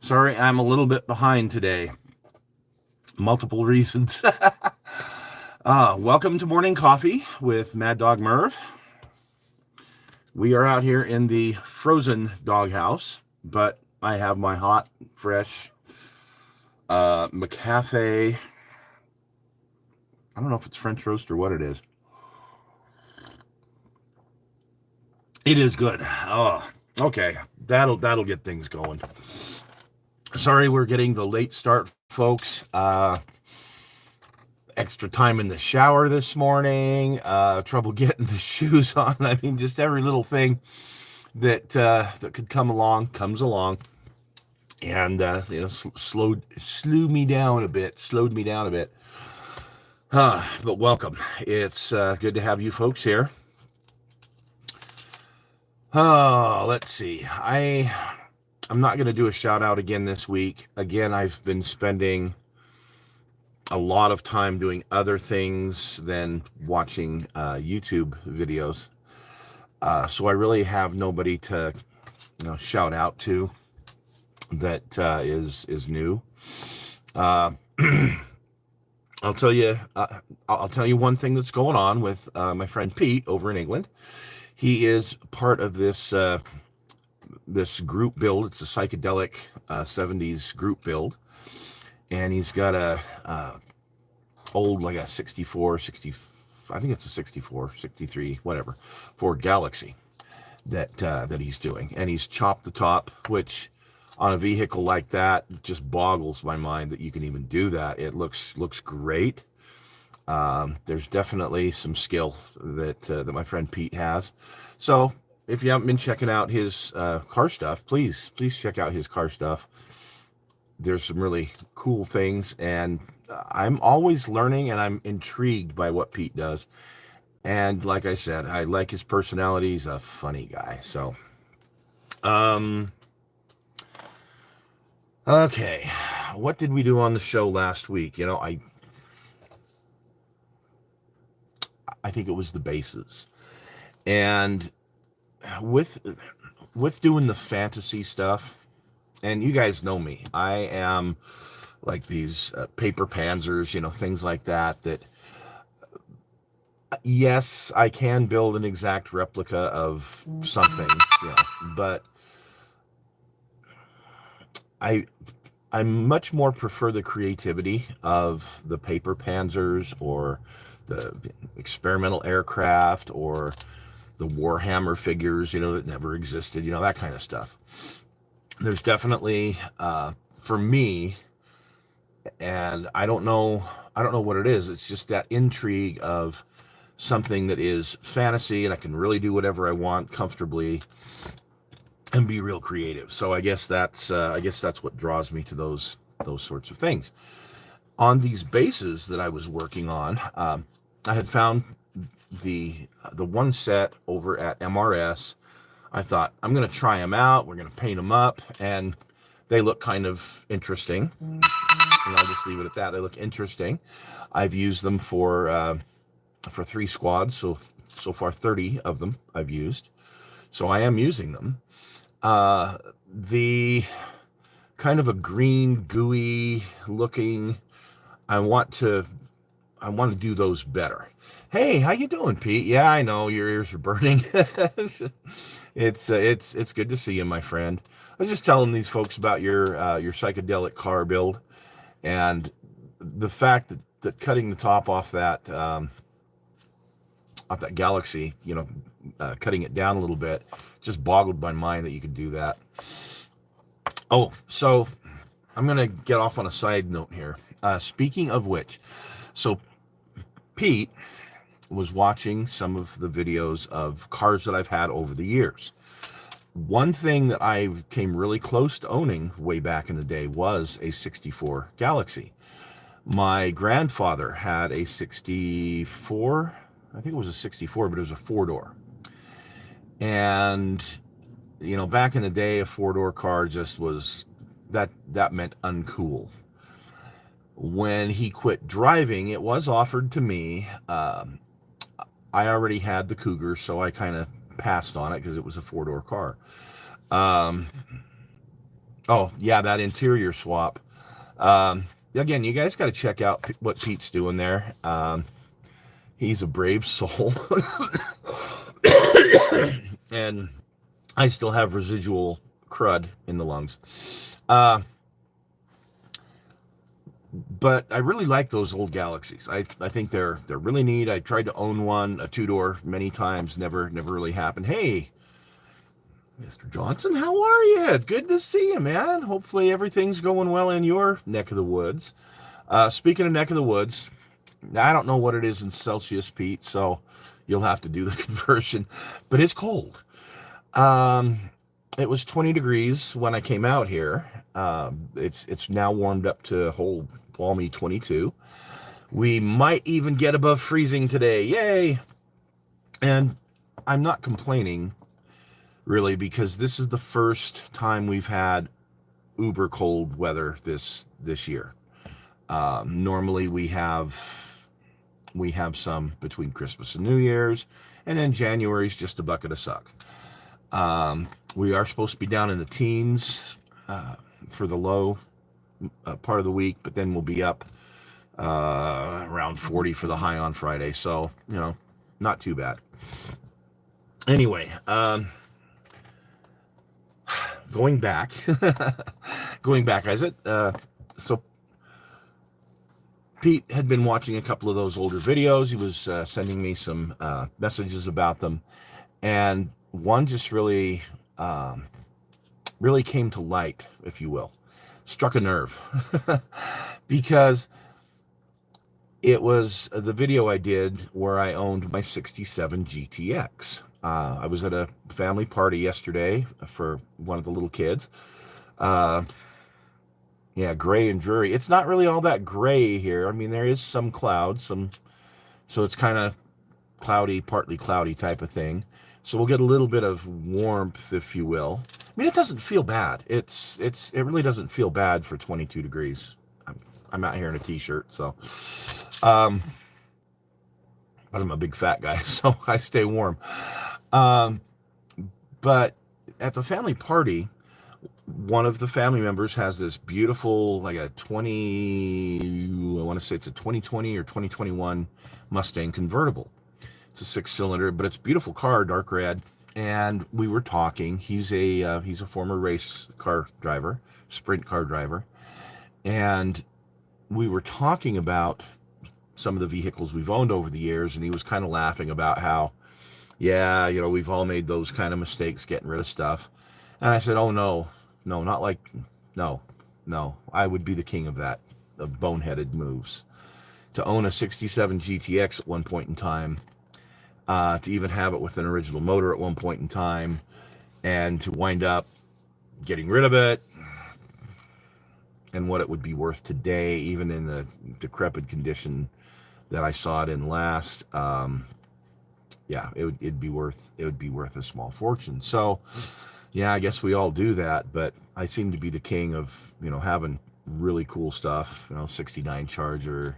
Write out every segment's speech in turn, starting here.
Sorry, I'm a little bit behind today. Multiple reasons. Welcome to Morning Coffee with Maddog Merv. We are out here in the frozen doghouse, but I have my hot, fresh McCafe. I don't know if it's French roast or what it is. It is good. Oh, okay. That'll get things going. Sorry, we're getting the late start, folks. Extra time in the shower this morning, trouble getting the shoes on. I mean, just every little thing that could come along comes along, and slowed me down a bit. Slowed me down a bit. But welcome. It's good to have you folks here. Let's see. I'm not going to do a shout out again this week. Again, I've been spending a lot of time doing other things than watching YouTube videos. So I really have nobody to shout out to that is new. I'll tell you one thing that's going on with my friend Pete over in England. He is part of this this group build. It's a psychedelic 70s group build. And he's got a old, like a 64, 60, I think it's a 64, 63, whatever, Ford Galaxy that he's doing. And he's chopped the top, which on a vehicle like that just boggles my mind that you can even do that. It looks great. There's definitely some skill that my friend Pete has. So if you haven't been checking out his car stuff, please check out his car stuff. There's some really cool things, and I'm always learning, and I'm intrigued by what Pete does. And like I said, I like his personality. He's a funny guy. So, okay, what did we do on the show last week? I think it was the bases, and with doing the fantasy stuff. And you guys know me. I am like these paper panzers, things like that. Yes, I can build an exact replica of something, but I much more prefer the creativity of the paper panzers or the experimental aircraft or the Warhammer figures, that never existed, that kind of stuff. There's definitely for me, and I don't know what it is. It's just that intrigue of something that is fantasy, and I can really do whatever I want comfortably and be real creative. So I guess that's what draws me to those sorts of things. On these bases that I was working on, I had found the one set over at MRS. I thought, I'm going to try them out. We're going to paint them up, and they look kind of interesting. And I'll just leave it at that. They look interesting. I've used them for 3 squads, so far 30 of them I've used. So I am using them. The kind of a green, gooey looking, I want to do those better. Hey, how you doing, Pete? Yeah, I know your ears are burning. It's good to see you, my friend. I was just telling these folks about your psychedelic car build, and the fact that cutting the top off that Galaxy, cutting it down a little bit, just boggled my mind that you could do that. Oh, so I'm gonna get off on a side note here. Speaking of which, so Pete was watching some of the videos of cars that I've had over the years. One thing that I came really close to owning way back in the day was a 64 Galaxy. My grandfather had a 64, I think it was a 64, but it was a 4-door. And, back in the day, a 4-door car just was, that meant uncool. When he quit driving, it was offered to me. I already had the Cougar, so I kind of passed on it because it was a 4-door car. Oh, yeah, that interior swap. Again, you guys got to check out what Pete's doing there. He's a brave soul. And I still have residual crud in the lungs. But I really like those old Galaxies. I think they're really neat. I tried to own one, a two-door, many times. Never really happened. Hey, Mr. Johnson, how are you? Good to see you, man. Hopefully everything's going well in your neck of the woods. Speaking of neck of the woods, I don't know what it is in Celsius, Pete, so you'll have to do the conversion. But it's cold. It was 20 degrees when I came out here. It's now warmed up to a whole balmy 22. We might even get above freezing today. Yay! And I'm not complaining, really, because this is the first time we've had uber cold weather this year. Normally we have some between Christmas and New Year's, and then January's just a bucket of suck. We are supposed to be down in the teens for the low part of the week, but then we'll be up around 40 for the high on Friday. So, not too bad. Anyway, going back, so Pete had been watching a couple of those older videos. He was sending me some messages about them, and one just really came to light, if you will, struck a nerve, because it was the video I did where I owned my 67 GTX. I was at a family party yesterday for one of the little kids. Yeah, gray and dreary. It's not really all that gray here. I mean, there is some clouds, so it's kind of cloudy, partly cloudy type of thing. So we'll get a little bit of warmth, if you will. I mean, it doesn't feel bad. It really doesn't feel bad for 22 degrees. I'm out here in a t-shirt, so but I'm a big fat guy, so I stay warm. But at the family party, one of the family members has this beautiful, like I want to say it's a 2020 or 2021 Mustang convertible. It's a 6-cylinder, but it's a beautiful car, dark red. And we were talking. He's a former race car driver, sprint car driver, and we were talking about some of the vehicles we've owned over the years, and he was kind of laughing about how, yeah, we've all made those kind of mistakes getting rid of stuff. And I said, oh no, not like, no, I would be the king of that, of boneheaded moves. To own a 67 GTX at one point in time, to even have it with an original motor at one point in time, and to wind up getting rid of it, and what it would be worth today, even in the decrepit condition that I saw it in last, yeah, it'd be worth a small fortune. So, yeah, I guess we all do that, but I seem to be the king of, having really cool stuff, 69 Charger,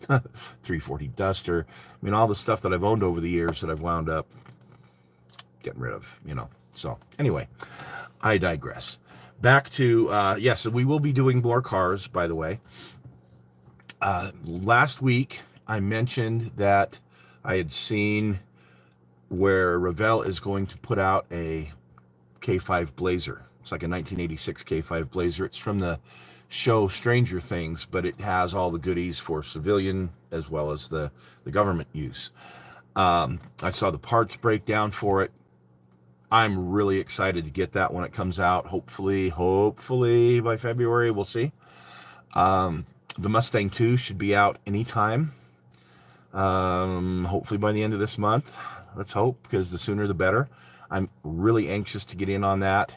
340 Duster. I mean, all the stuff that I've owned over the years that I've wound up getting rid of, So anyway, I digress. Back to, yes, we will be doing more cars, by the way. Last week, I mentioned that I had seen where Revell is going to put out a K5 Blazer. It's like a 1986 K5 Blazer. It's from the show Stranger Things, but it has all the goodies for civilian as well as the government use. I saw the parts breakdown for it. I'm really excited to get that when it comes out. Hopefully by February, we'll see. The Mustang 2 should be out anytime. Hopefully by the end of this month. Let's hope, because the sooner the better. I'm really anxious to get in on that.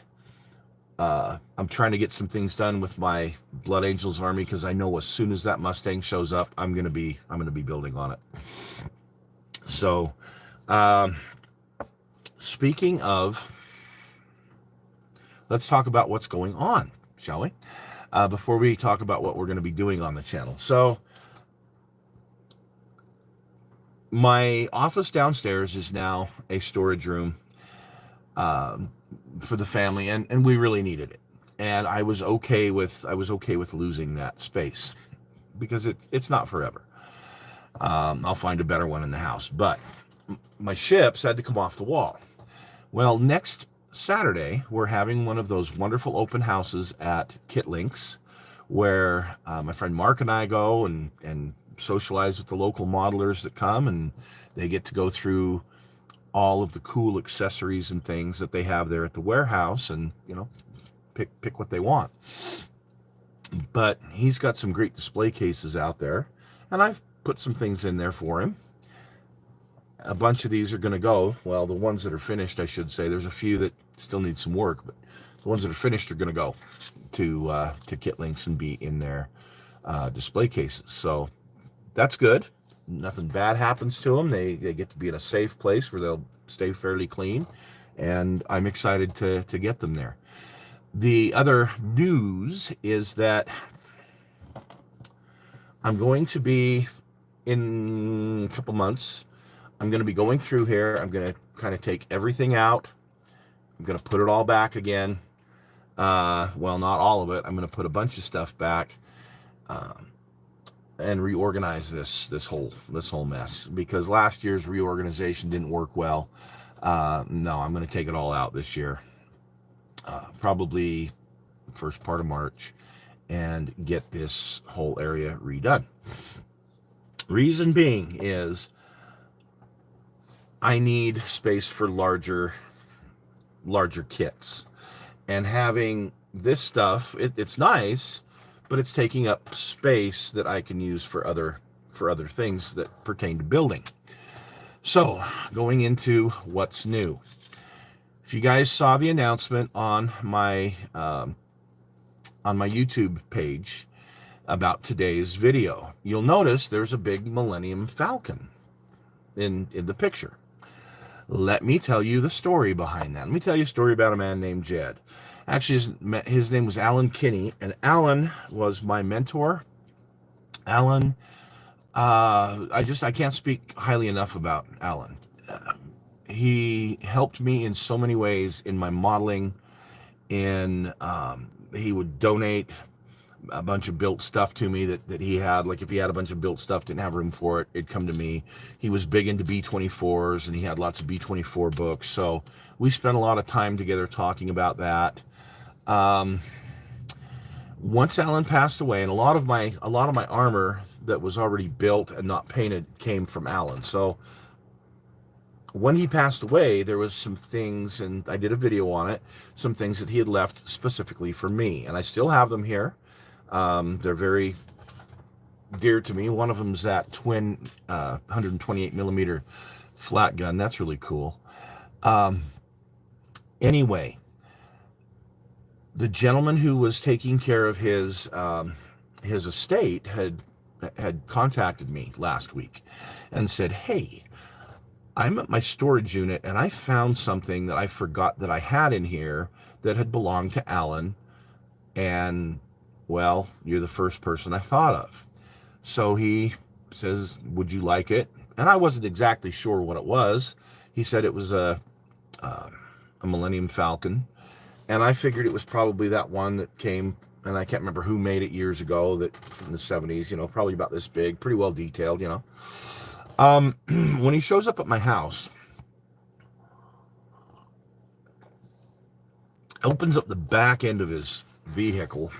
I'm trying to get some things done with my Blood Angels army, because I know as soon as that Mustang shows up, I'm gonna be building on it. So, speaking of, let's talk about what's going on, shall we? Before we talk about what we're going to be doing on the channel. So, my office downstairs is now a storage room for the family, and we really needed it. and I was okay with losing that space because it's not forever. I'll find a better one in the house, but my ships had to come off the wall. Well, next Saturday we're having one of those wonderful open houses at Kit Links, where my friend Mark and I go and socialize with the local modelers that come, and they get to go through all of the cool accessories and things that they have there at the warehouse, and pick what they want. But he's got some great display cases out there, and I've put some things in there for him. A bunch of these are going to go, well, the ones that are finished, I should say. There's a few that still need some work, but the ones that are finished are going to go to Kit Links and be in their display cases. So that's good. Nothing bad happens to them. They get to be in a safe place where they'll stay fairly clean, and I'm excited to get them there. The other news is that I'm going to be, in a couple months, I'm going to be going through here. I'm going to kind of take everything out. I'm going to put it all back again. Well, not all of it. I'm going to put a bunch of stuff back and reorganize this whole mess, because last year's reorganization didn't work well. No, I'm going to take it all out this year, probably first part of March, and get this whole area redone. Reason being is I need space for larger kits, and having this stuff, it's nice, but it's taking up space that I can use for other things that pertain to building. So, going into what's new. If you guys saw the announcement on my YouTube page about today's video, you'll notice there's a big Millennium Falcon in the picture. Let me tell you the story behind that. Let me tell you a story about a man named Jed. Actually, his name was Alan Kinney, and Alan was my mentor. Alan, I can't speak highly enough about Alan. He helped me in so many ways in my modeling. He would donate a bunch of built stuff to me that he had. Like if he had a bunch of built stuff, didn't have room for it, it'd come to me. He was big into B-24s, and he had lots of B-24 books. So we spent a lot of time together talking about that. Once Alan passed away, and a lot of my armor that was already built and not painted came from Alan. So when he passed away, there was some things, and I did a video on it, some things that he had left specifically for me, and I still have them here. They're very dear to me. One of them is that twin 128 millimeter flat gun. That's really cool. Anyway, the gentleman who was taking care of his estate had contacted me last week and said, "Hey, I'm at my storage unit and I found something that I forgot that I had in here that had belonged to Alan, and well, you're the first person I thought of." So he says, "Would you like it?" And I wasn't exactly sure what it was. He said it was a Millennium Falcon, and I figured it was probably that one that came, and I can't remember who made it years ago, that from the 70s, probably about this big, pretty well detailed, When he shows up at my house, opens up the back end of his vehicle.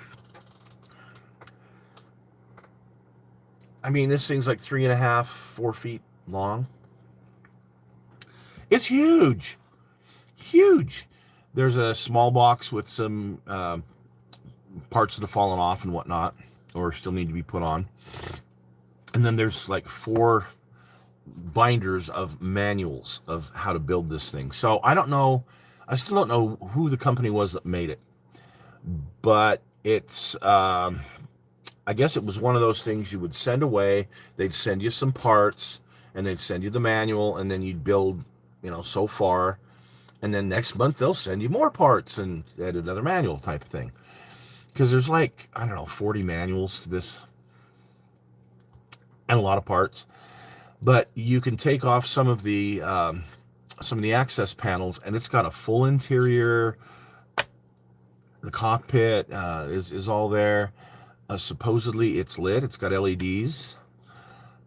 I mean, this thing's like 3.5, 4 feet long. It's huge. Huge. There's a small box with some parts that have fallen off and whatnot, or still need to be put on. And then there's like 4 binders of manuals of how to build this thing. So I still don't know who the company was that made it, but it's I guess it was one of those things you would send away. They'd send you some parts, and they'd send you the manual, and then you'd build so far, and then next month they'll send you more parts and add another manual type of thing, because there's like, I don't know, 40 manuals to this and a lot of parts. But you can take off some of the access panels, and it's got a full interior The cockpit is all there. Supposedly it's lit. It's got LEDs.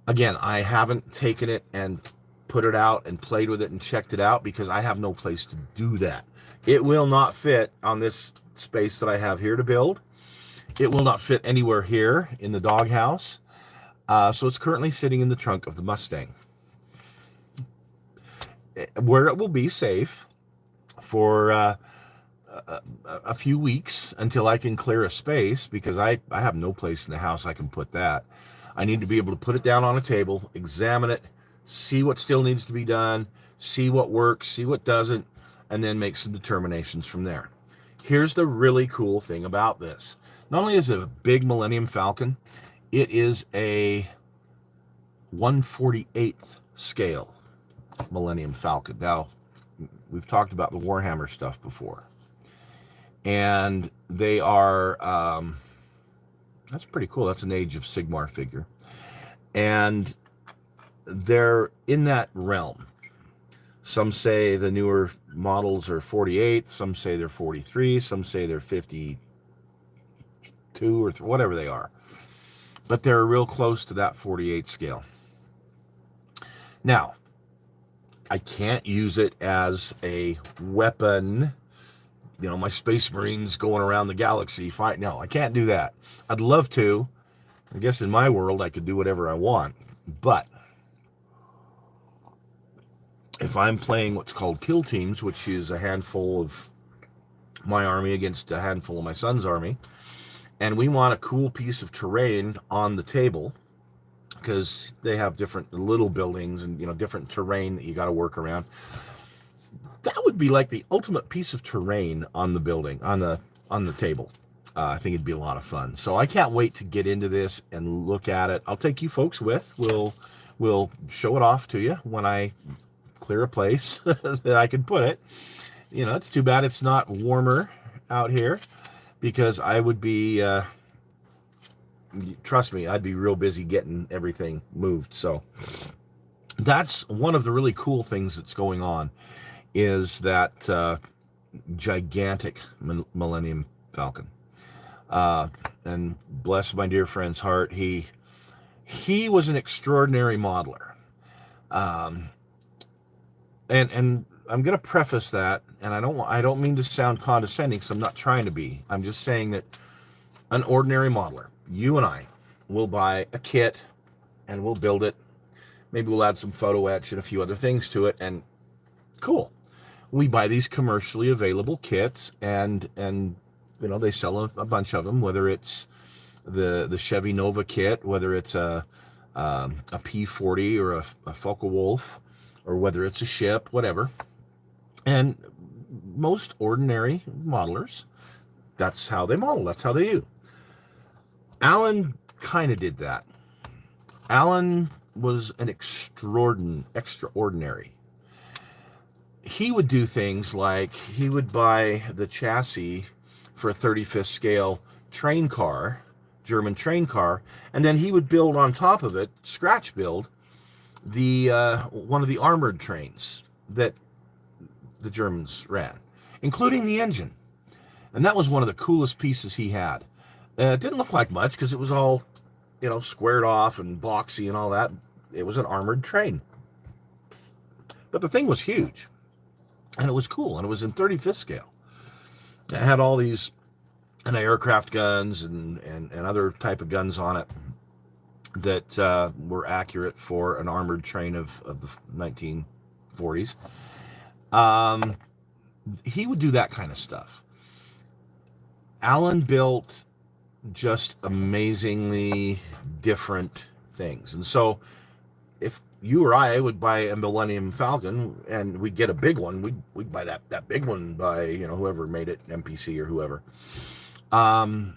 Again, I haven't taken it and put it out and played with it and checked it out because I have no place to do that. It will not fit on this space that I have here to build. It will not fit anywhere here in the doghouse. So it's currently sitting in the trunk of the Mustang, where it will be safe for a few weeks until I can clear a space, because I have no place in the house I can put that. I need to be able to put it down on a table, examine it, see what still needs to be done, see what works, see what doesn't, and then make some determinations from there. Here's the really cool thing about this. Not only is it a big Millennium Falcon, it is a 1/48th scale Millennium Falcon. Now, we've talked about the Warhammer stuff before, and they are, that's pretty cool. That's an Age of Sigmar figure, and they're in that realm. Some say the newer models are 48, some say they're 43, some say they're 52 or whatever they are, but they're real close to that 48 scale. Now, I can't use it as a weapon, you know, my Space Marines going around the galaxy fight. No, I can't do that. I'd love to. I guess in my world I could do whatever I want, but if I'm playing what's called kill teams, which is a handful of my army against a handful of my son's army, and we want a cool piece of terrain on the table, because they have different little buildings and, you know, different terrain that you got to work around, that would be like the ultimate piece of terrain on the building, on the table. I think it'd be a lot of fun. So I can't wait to get into this and look at it. I'll take you folks with. We'll show it off to you when I clear a place that I can put it. You know, it's too bad it's not warmer out here, because I would be, trust me, I'd be real busy getting everything moved. So that's one of the really cool things that's going on, is that gigantic Millennium Falcon. And bless my dear friend's heart, he was an extraordinary modeler. And I'm going to preface that, and I don't mean to sound condescending, because I'm not trying to be. I'm just saying that an ordinary modeler, you and I, will buy a kit and we'll build it. Maybe we'll add some photo etch and a few other things to it, and cool. We buy these commercially available kits, and you know, they sell a bunch of them, whether it's the Chevy Nova kit, whether it's a P40 or a Focke-Wulf, or whether it's a ship, whatever. And most ordinary modelers, that's how they model, that's how they do. Alan kind of did that. Alan was an extraordinary. He would do things like, he would buy the chassis for a 35th scale train car, German train car, and then he would build on top of it, scratch build, the one of the armored trains that the Germans ran, including the engine. And that was one of the coolest pieces he had. It didn't look like much, because it was all, you know, squared off and boxy and all that. It was an armored train, but the thing was huge, and it was cool, and it was in 35th scale. It had all these anti-aircraft guns and other type of guns on it that were accurate for an armored train of the 1940s. He would do that kind of stuff. Alan built just amazingly different things. And so if you or I would buy a Millennium Falcon and we'd get a big one, we'd buy that big one by, you know, whoever made it, MPC or whoever. Alan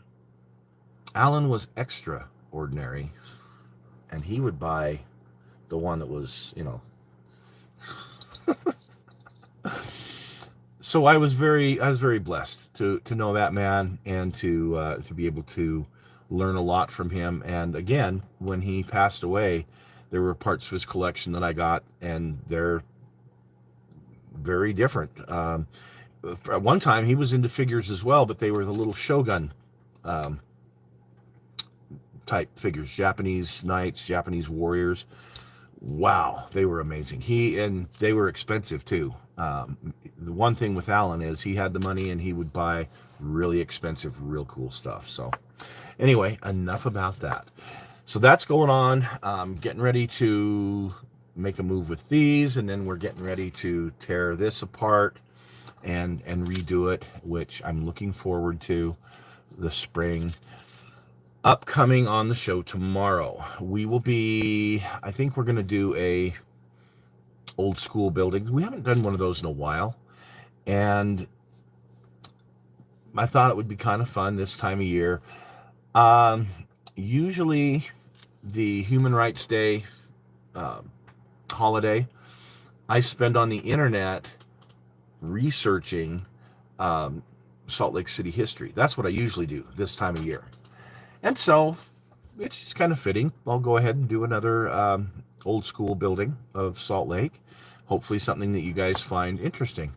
was extraordinary, and he would buy the one that was, you know. So I was very blessed to know that man, and to be able to learn a lot from him. And again, when he passed away, there were parts of his collection that I got, and they're very different. at one time he was into figures as well, but they were the little Shogun um, type figures, Japanese knights, Japanese warriors. Wow, they were amazing. And they were expensive too. The one thing with Alan is he had the money and he would buy really expensive, real cool stuff. So anyway, enough about that. So that's going on. Getting ready to make a move with these, and then we're getting ready to tear this apart and redo it, which I'm looking forward to the spring. Upcoming on the show tomorrow, we will be, I think we're going to do a old school building. We haven't done one of those in a while, and I thought it would be kind of fun this time of year. Usually the Human Rights Day holiday, I spend on the internet researching Salt Lake City history. That's what I usually do this time of year. And so it's just kind of fitting. I'll go ahead and do another old school building of Salt Lake. Hopefully something that you guys find interesting.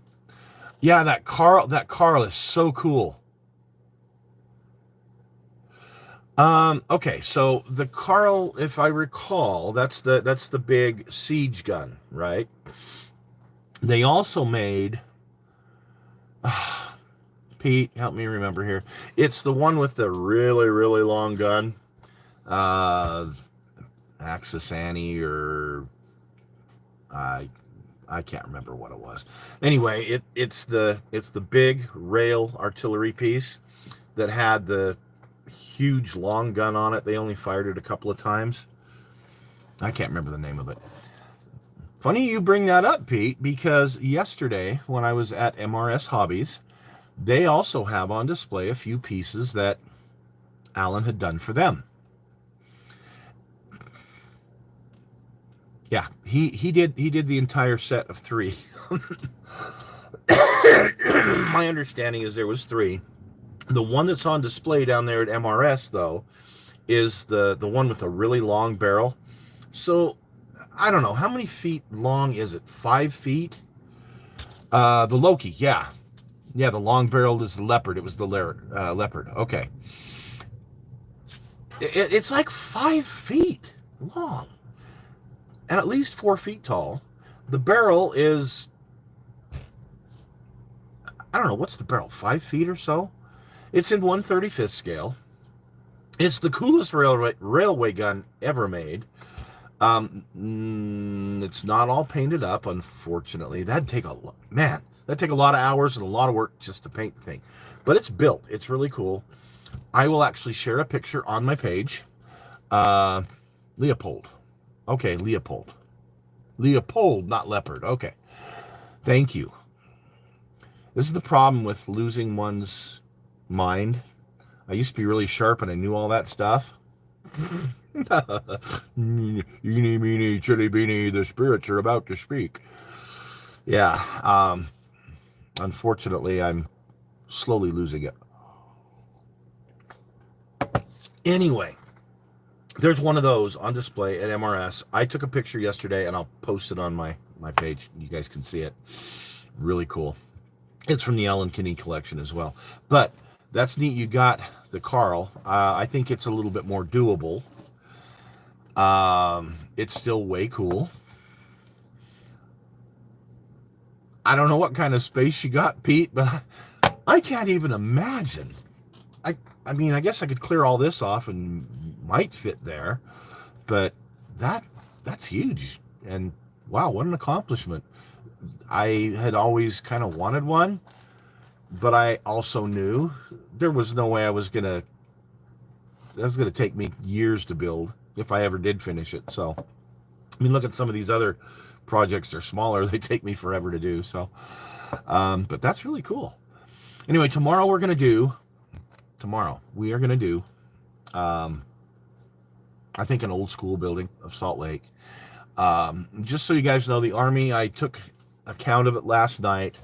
Yeah, that Carl is so cool. Okay, so the Carl, if I recall, that's the big siege gun, right? They also made Pete, help me remember here. It's the one with the really, really long gun. Axis Annie, or I can't remember what it was. Anyway, it's the big rail artillery piece that had the huge long gun on it. They only fired it a couple of times. I can't remember the name of it. Funny you bring that up, Pete, because yesterday when I was at MRS Hobbies, they also have on display a few pieces that Alan had done for them. Yeah, he did the entire set of 3. My understanding is there was 3. The one that's on display down there at MRS, though, is the one with a really long barrel. So I don't know, how many feet long is it? 5 feet? The Loki, yeah. Yeah, the long barreled is the leopard. It was the leopard. Okay. It's like 5 feet long and at least 4 feet tall. The barrel is, I don't know, what's the barrel? 5 feet or so? It's in 1/35th scale. It's the coolest railway gun ever made. It's not all painted up, unfortunately. That'd take a lot of hours and a lot of work just to paint the thing. But it's built. It's really cool. I will actually share a picture on my page. Leopold. Okay, Leopold. Leopold, not leopard. Okay. Thank you. This is the problem with losing one's mind. I used to be really sharp and I knew all that stuff. Eeny, meeny, chili beanie, the spirits are about to speak. Yeah. Unfortunately, I'm slowly losing it. Anyway, there's one of those on display at MRS. I took a picture yesterday, and I'll post it on my page. You guys can see it. Really cool. It's from the Alan Kinney collection as well. But that's neat. You got the Carl. I think it's a little bit more doable. It's still way cool. I don't know what kind of space you got, Pete, but I can't even imagine. I mean, I guess I could clear all this off and might fit there, but that's huge. And wow, what an accomplishment. I had always kind of wanted one, but I also knew there was no way that was going to take me years to build if I ever did finish it. So, I mean, look at some of these other projects. They're smaller. They take me forever to do. So, but that's really cool. Anyway, tomorrow we are going to do, I think, an old school building of Salt Lake. Just so you guys know, the Army, I took account of it last night.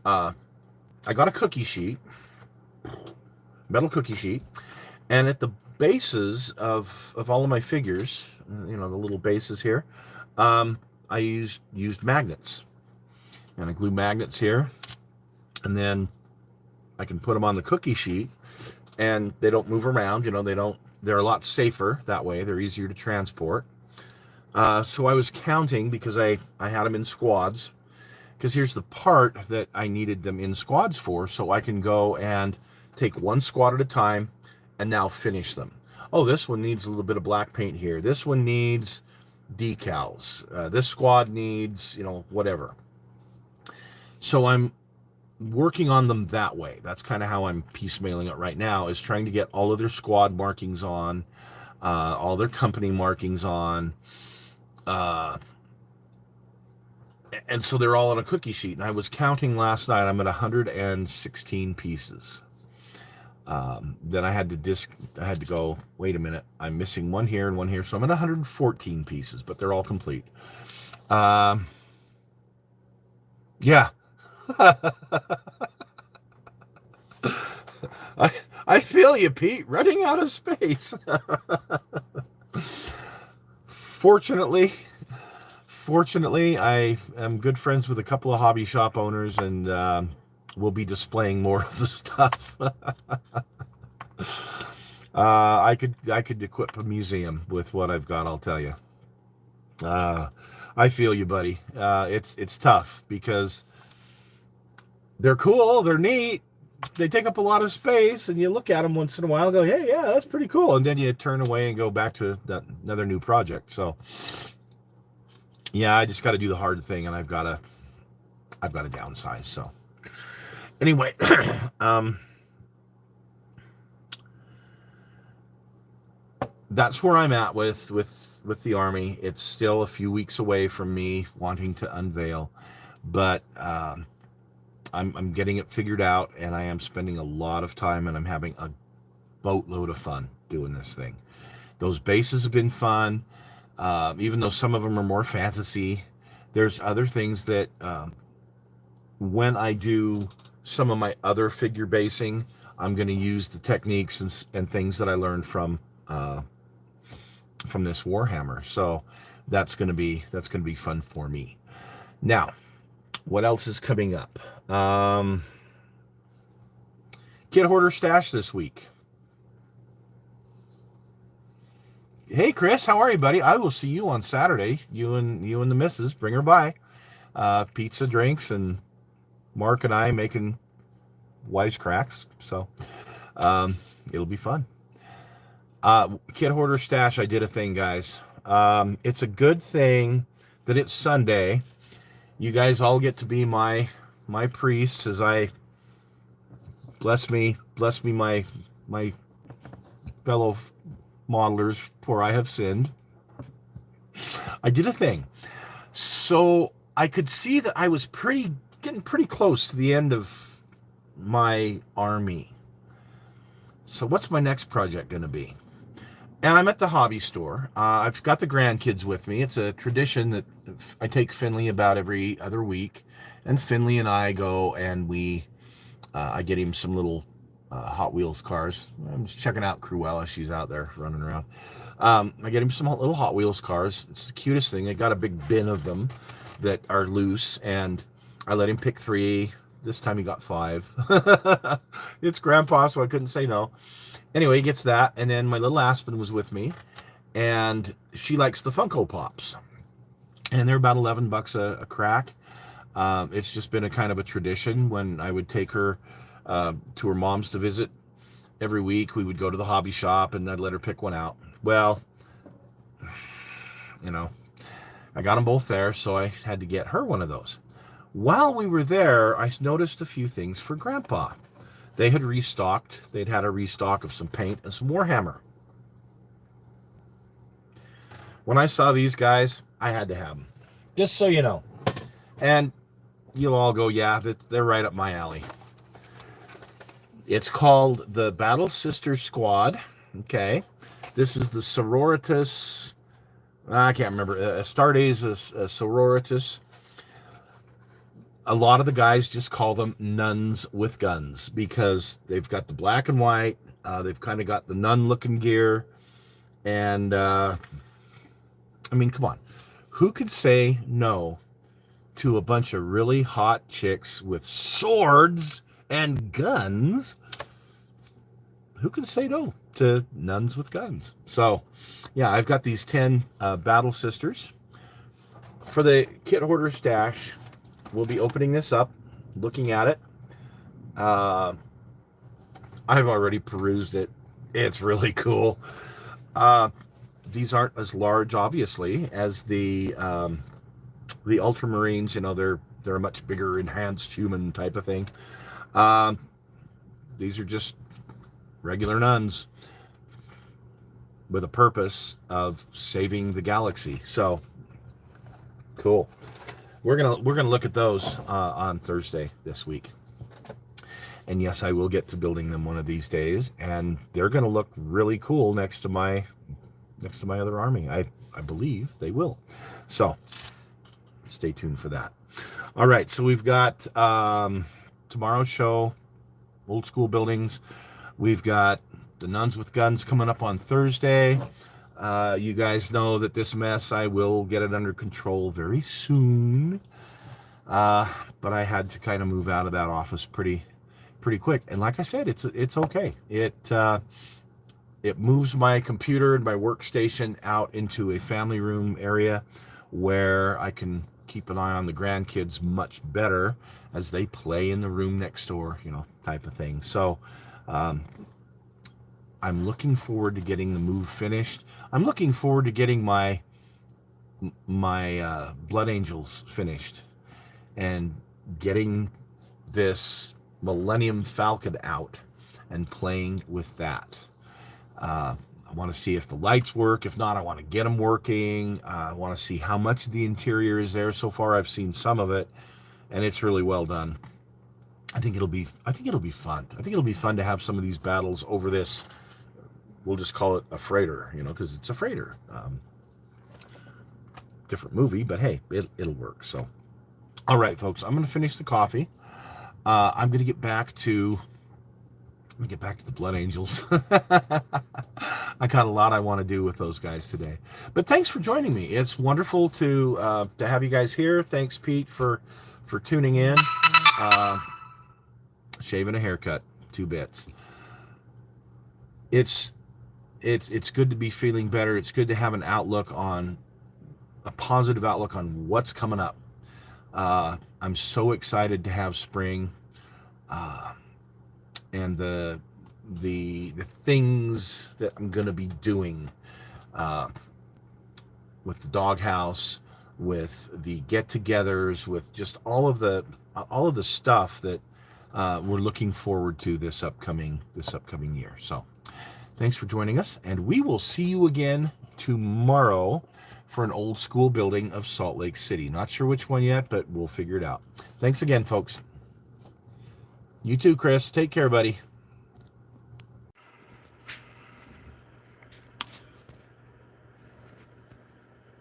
I got a cookie sheet, metal cookie sheet, and at the bases of all of my figures, the little bases here, I used magnets, and I glue magnets here, and then I can put them on the cookie sheet, and they don't move around. They're a lot safer that way. They're easier to transport. So I was counting because I had them in squads, because here's the part that I needed them in squads for, so I can go and take one squad at a time and now finish them. Oh, this one needs a little bit of black paint here. This one needs decals. This squad needs, whatever. So I'm working on them that way. That's kind of how I'm piecemealing it right now, is trying to get all of their squad markings on, all their company markings on, and so they're all on a cookie sheet. And I was counting last night. I'm at 116 pieces. Then I had to go, wait a minute, I'm missing one here and one here. So I'm at 114 pieces, but they're all complete. Yeah. I feel you, Pete, running out of space. Fortunately, I am good friends with a couple of hobby shop owners, and we'll be displaying more of the stuff. I could equip a museum with what I've got, I'll tell you. I feel you, buddy. It's tough because they're cool, they're neat, they take up a lot of space, and you look at them once in a while and go, hey, yeah, that's pretty cool, and then you turn away and go back to another new project. So yeah, I just got to do the hard thing, and I've got to downsize. So anyway, that's where I'm at with the Army. It's still a few weeks away from me wanting to unveil, but I'm getting it figured out, and I am spending a lot of time, and I'm having a boatload of fun doing this thing. Those bases have been fun, even though some of them are more fantasy. There's other things that when I do some of my other figure basing, I'm going to use the techniques and things that I learned from this Warhammer. So that's going to be fun for me. Now, what else is coming up? Kid Hoarder Stash this week. Hey Chris, how are you, buddy? I will see you on Saturday. You and the missus, bring her by. Pizza, drinks, and Mark and I making wisecracks. So it'll be fun. Kid Hoarder Stash, I did a thing, guys. It's a good thing that it's Sunday. You guys all get to be my priests as I bless me my fellow modelers, for I have sinned. I did a thing. So I could see that I was getting pretty close to the end of my army. So what's my next project going to be? And I'm at the hobby store. I've got the grandkids with me. It's a tradition that I take Finley about every other week. And Finley and I go and I get him some little Hot Wheels cars. I'm just checking out Cruella. She's out there running around. I get him some little Hot Wheels cars. It's the cutest thing. I got a big bin of them that are loose, and I let him pick 3. This time he got 5. It's Grandpa, so I couldn't say no. Anyway, he gets that, and then my little Aspen was with me, and she likes the Funko Pops, and they're about $11 a crack. It's just been a kind of a tradition. When I would take her to her mom's to visit every week, we would go to the hobby shop, and I'd let her pick one out. Well, I got them both there, so I had to get her one of those. While we were there, I noticed a few things for Grandpa. They had restocked. They'd had a restock of some paint and some Warhammer. When I saw these guys, I had to have them. Just so you know. And you'll all go, yeah, they're right up my alley. It's called the Battle Sister Squad. Okay. This is the Sororitas. I can't remember. Astartes is a Sororitas. A lot of the guys just call them nuns with guns because they've got the black and white. They've kind of got the nun-looking gear. And, I mean, come on. Who could say no to a bunch of really hot chicks with swords and guns. Who can say no to nuns with guns? So, yeah, I've got these 10 Battle Sisters. For the kit hoarder stash, we'll be opening this up, looking at it. I've already perused it. It's really cool. These aren't as large, obviously, as the Ultramarines. You know, they're a much bigger, enhanced human type of thing. These are just regular nuns with a purpose of saving the galaxy. So cool. We're gonna look at those on Thursday this week. And yes, I will get to building them one of these days, and they're gonna look really cool next to my other army. I believe they will. So stay tuned for that. All right, so we've got tomorrow's show, old school buildings. We've got the nuns with guns coming up on Thursday. You guys know that this mess, I will get it under control very soon. But I had to kind of move out of that office pretty quick. And like I said, it's okay. It moves my computer and my workstation out into a family room area where I can keep an eye on the grandkids much better as they play in the room next door, you know, type of thing. So I'm looking forward to getting the move finished. I'm looking forward to getting my Blood Angels finished and getting this Millennium Falcon out and playing with that. I want to see if the lights work. If not, I want to get them working. I want to see how much of the interior is there. So far, I've seen some of it, and it's really well done. I think it'll be fun. I think it'll be fun to have some of these battles over this. We'll just call it a freighter, you know, because it's a freighter. Different movie, but hey, it'll work. So, all right, folks, I'm going to finish the coffee. I'm going to get back to the Blood Angels. I got a lot I want to do with those guys today. But thanks for joining me. It's wonderful to have you guys here. Thanks, Pete, for tuning in. Shaving a haircut, 2 bits. It's good to be feeling better. It's good to have a positive outlook on what's coming up. I'm so excited to have spring, and the things that I'm going to be doing with the doghouse, with the get-togethers, with just all of the stuff that we're looking forward to this upcoming year. So thanks for joining us, and we will see you again tomorrow for an old school building of Salt Lake City. Not sure which one yet, but we'll figure it out. Thanks again, folks. You too, Chris. Take care, buddy.